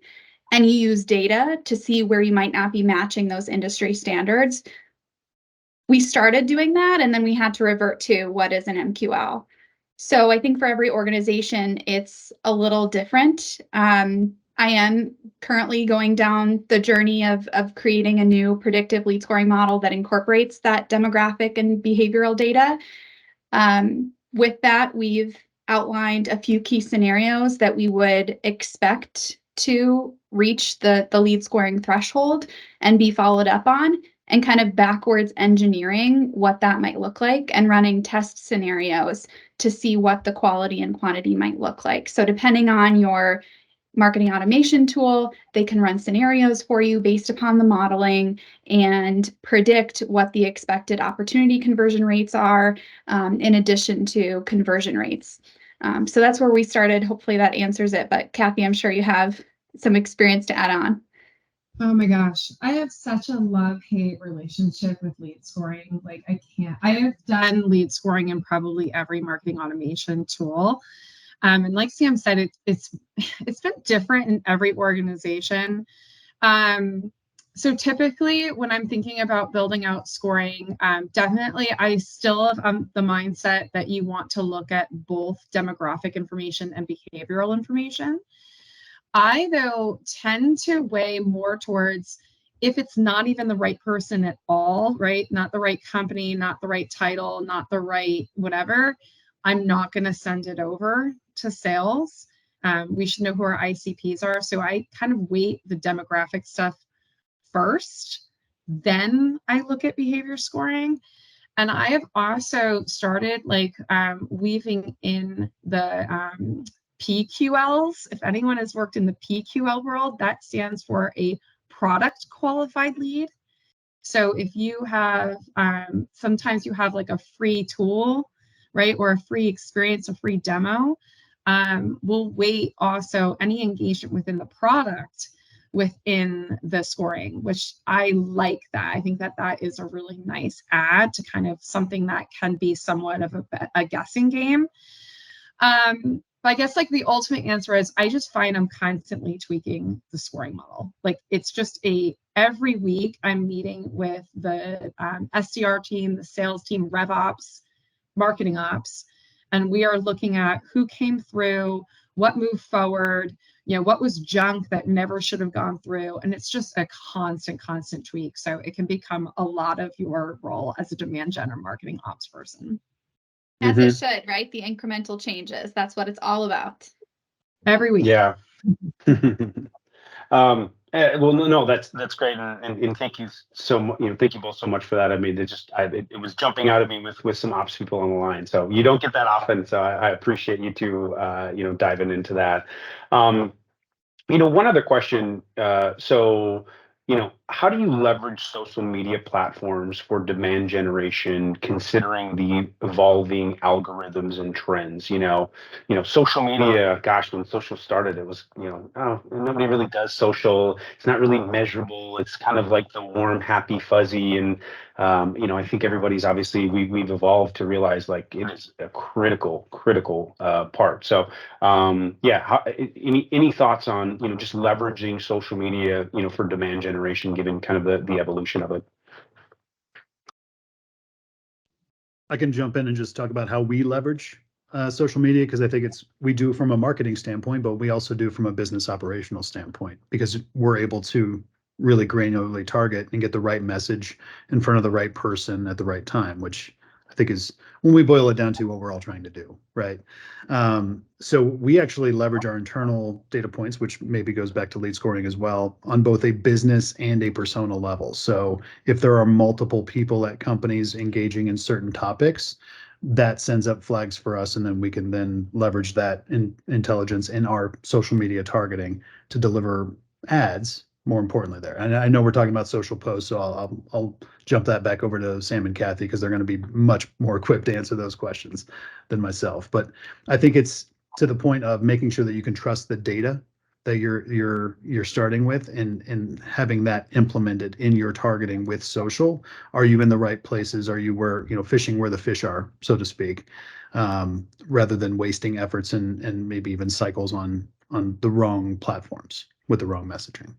S2: and you use data to see where you might not be matching those industry standards. We started doing that, and then we had to revert to what is an MQL. So I think for every organization, it's a little different. I am currently going down the journey of creating a new predictive lead scoring model that incorporates that demographic and behavioral data. With that, we've outlined a few key scenarios that we would expect to reach the lead scoring threshold and be followed up on, and kind of backwards engineering what that might look like and running test scenarios to see what the quality and quantity might look like. So depending on your marketing automation tool, they can run scenarios for you based upon the modeling and predict what the expected opportunity conversion rates are, in addition to conversion rates. So that's where we started. Hopefully that answers it. But Kathy, I'm sure you have some experience to add on.
S3: Oh my gosh, I have such a love-hate relationship with lead scoring. Like I can't. I have done lead scoring in probably every marketing automation tool. And like Sam said, it's been different in every organization. So typically when I'm thinking about building out scoring, definitely I still have the mindset that you want to look at both demographic information and behavioral information. I, though, tend to weigh more towards if it's not even the right person at all, right? Not the right company, not the right title, not the right whatever, I'm not going to send it over to sales. We should know who our ICPs are. So I kind of weight the demographic stuff first, then I look at behavior scoring. And I have also started like weaving in the PQLs. If anyone has worked in the PQL world, that stands for a product qualified lead. So if you have, sometimes you have like a free tool, right? Or a free experience, a free demo. We'll weight also any engagement within the product within the scoring, which I like that. I think that that is a really nice add to kind of something that can be somewhat of a guessing game. But I guess like the ultimate answer is I just find I'm constantly tweaking the scoring model. Like it's just every week I'm meeting with the SDR team, the sales team, rev ops, marketing ops, and we are looking at who came through, what moved forward, what was junk that never should have gone through. And it's just a constant tweak. So it can become a lot of your role as a demand gen or marketing ops person.
S2: As it should, right? The incremental changes. That's what it's all about.
S3: Every week.
S5: Yeah. Well, no, that's great, and thank you so much. Thank you both so much for that. I mean, it was jumping out at me with some ops people on the line, so you don't get that often. So I appreciate you two, diving into that. One other question. So, how do you leverage social media platforms for demand generation, considering the evolving algorithms and trends? Social media, gosh, when social started, it was, oh, nobody really does social. It's not really measurable. It's kind of like the warm, happy, fuzzy. And, I think everybody's obviously, we've evolved to realize like it is a critical part. So, any thoughts on, just leveraging social media, for demand generation, given kind of the evolution of it?
S4: I can jump in and just talk about how we leverage social media, because I think we do from a marketing standpoint, but we also do from a business operational standpoint, because we're able to really granularly target and get the right message in front of the right person at the right time, which I think is, when we boil it down to, what we're all trying to do, right? So we actually leverage our internal data points, which maybe goes back to lead scoring as well, on both a business and a persona level. So if there are multiple people at companies engaging in certain topics, that sends up flags for us, and then we can then leverage that intelligence in our social media targeting to deliver ads, more importantly there. And I know we're talking about social posts, so I'll jump that back over to Sam and Kathy, because they're going to be much more equipped to answer those questions than myself. But I think it's to the point of making sure that you can trust the data that you're starting with, and having that implemented in your targeting with social. Are you in the right places? Are you fishing where the fish are, so to speak, rather than wasting efforts and maybe even cycles on the wrong platforms with the wrong messaging.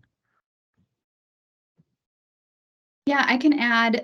S2: Yeah, I can add,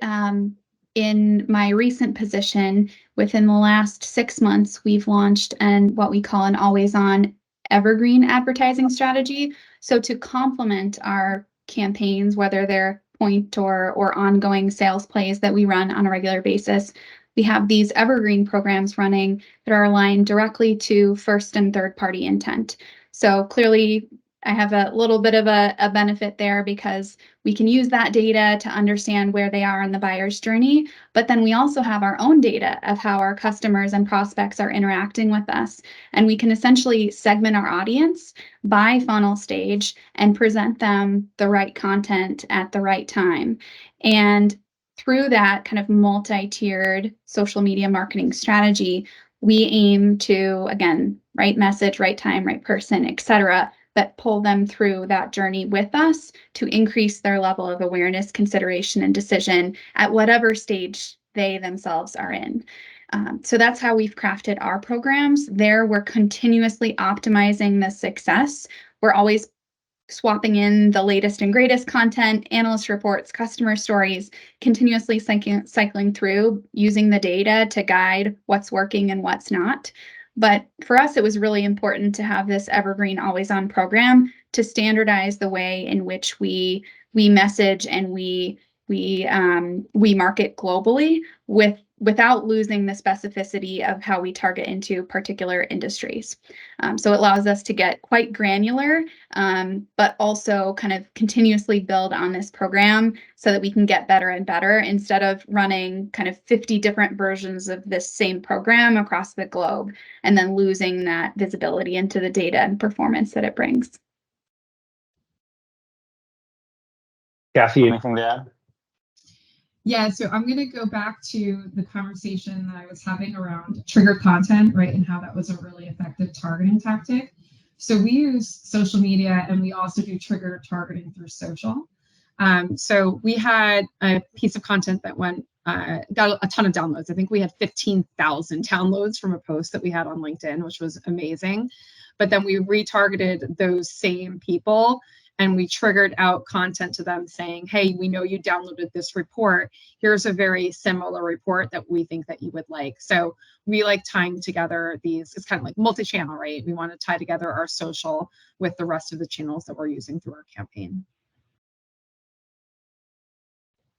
S2: in my recent position, within the last 6 months, we've launched what we call an always-on evergreen advertising strategy. So to complement our campaigns, whether they're point or ongoing sales plays that we run on a regular basis, we have these evergreen programs running that are aligned directly to first and third party intent. So clearly, I have a little bit of a benefit there, because we can use that data to understand where they are in the buyer's journey. But then we also have our own data of how our customers and prospects are interacting with us. And we can essentially segment our audience by funnel stage and present them the right content at the right time. And through that kind of multi-tiered social media marketing strategy, we aim to, again, right message, right time, right person, etc., that pull them through that journey with us to increase their level of awareness, consideration, and decision at whatever stage they themselves are in. So that's how we've crafted our programs. There, we're continuously optimizing the success. We're always swapping in the latest and greatest content, analyst reports, customer stories, continuously cycling through, using the data to guide what's working and what's not. But for us, it was really important to have this evergreen, always-on program to standardize the way in which we message and we market globally without losing the specificity of how we target into particular industries. So it allows us to get quite granular, but also kind of continuously build on this program so that we can get better and better instead of running kind of 50 different versions of this same program across the globe and then losing that visibility into the data and performance that it brings.
S5: Kathy, anything to add?
S3: Yeah, so I'm going to go back to the conversation that I was having around triggered content, right, and how that was a really effective targeting tactic. So we use social media, and we also do triggered targeting through social. So we had a piece of content that got a ton of downloads. I think we had 15,000 downloads from a post that we had on LinkedIn, which was amazing. But then we retargeted those same people, and we triggered out content to them saying, hey, we know you downloaded this report. Here's a very similar report that we think that you would like. So we like tying together these, it's kind of like multi-channel, right? We want to tie together our social with the rest of the channels that we're using through our campaign.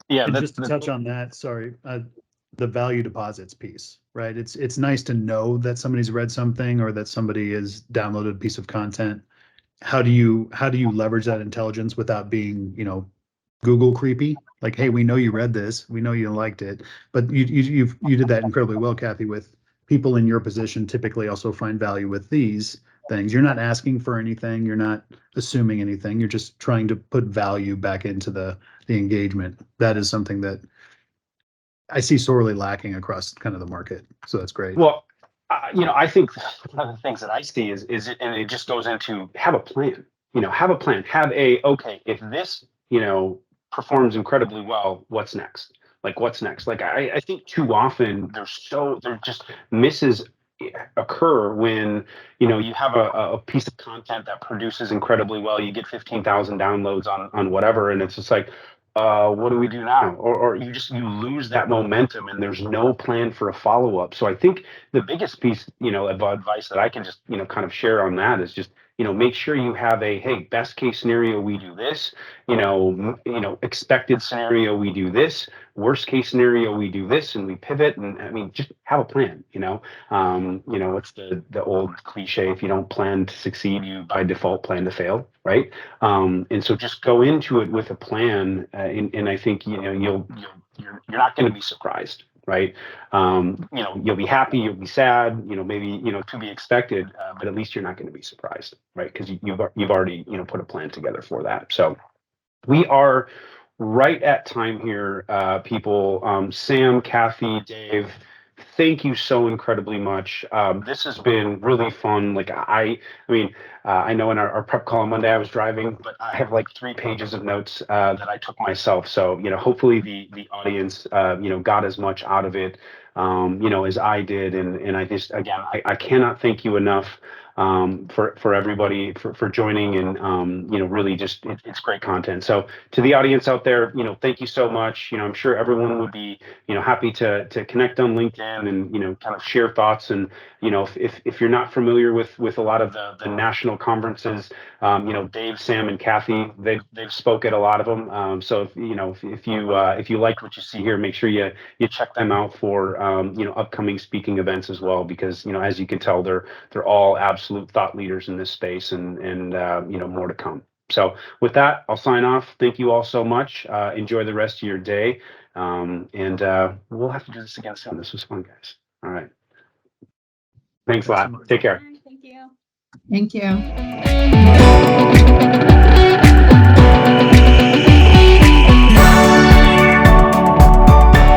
S4: Yeah, and just to touch on that, sorry, the value deposits piece, right? It's nice to know that somebody's read something or that somebody has downloaded a piece of content. How do you leverage that intelligence without being, Google creepy? Like, hey, we know you read this, we know you liked it, but you did that incredibly well, Kathy, with people in your position typically also find value with these things. You're not asking for anything, you're not assuming anything, you're just trying to put value back into the engagement. That is something that I see sorely lacking across kind of the market. So that's great.
S5: Well, I think one of the things that I see is it, and it just goes into have a plan. Have a plan. Okay, if this performs incredibly well, what's next? Like, what's next? Like, I think too often there just misses occur when you have a piece of content that produces incredibly well. You get 15,000 downloads on whatever, and it's just like, what do we do now? Or you lose that momentum, and there's no plan for a follow-up. So I think the biggest piece of advice that I can just kind of share on that is just make sure you have hey, best case scenario we do this, expected scenario we do this, worst case scenario we do this, and we pivot. And I mean, just have a plan. What's the old cliche, if you don't plan to succeed, you by default plan to fail, right? And so just go into it with a plan, and I think you're not going to be surprised, right? You'll be happy, you'll be sad, maybe to be expected, but at least you're not going to be surprised, right? Because you've already put a plan together for that. So we are right at time here, people. Sam, Kathy, Dave, thank you so incredibly much. This has been really fun. Like I know in our prep call on Monday I was driving, but I have like 3 pages of notes that I took myself. So hopefully the audience got as much out of it as I did. And I just, again, I cannot thank you enough for everybody for joining, and really just it's great content. So to the audience out there, thank you so much. I'm sure everyone would be happy to connect on LinkedIn and kind of share thoughts. And if you're not familiar with a lot of the national conferences, Dave, Sam, and Kathy, they've spoke at a lot of them. So if you like what you see here, make sure you check them out for upcoming speaking events as well, because as you can tell, they're all absolute thought leaders in this space, and more to come. So with that, I'll sign off. Thank you all so much. Enjoy the rest of your day, and we'll have to do this again soon. This was fun, guys. All right. Thanks a lot. Take care.
S2: Thank you.
S3: Thank you.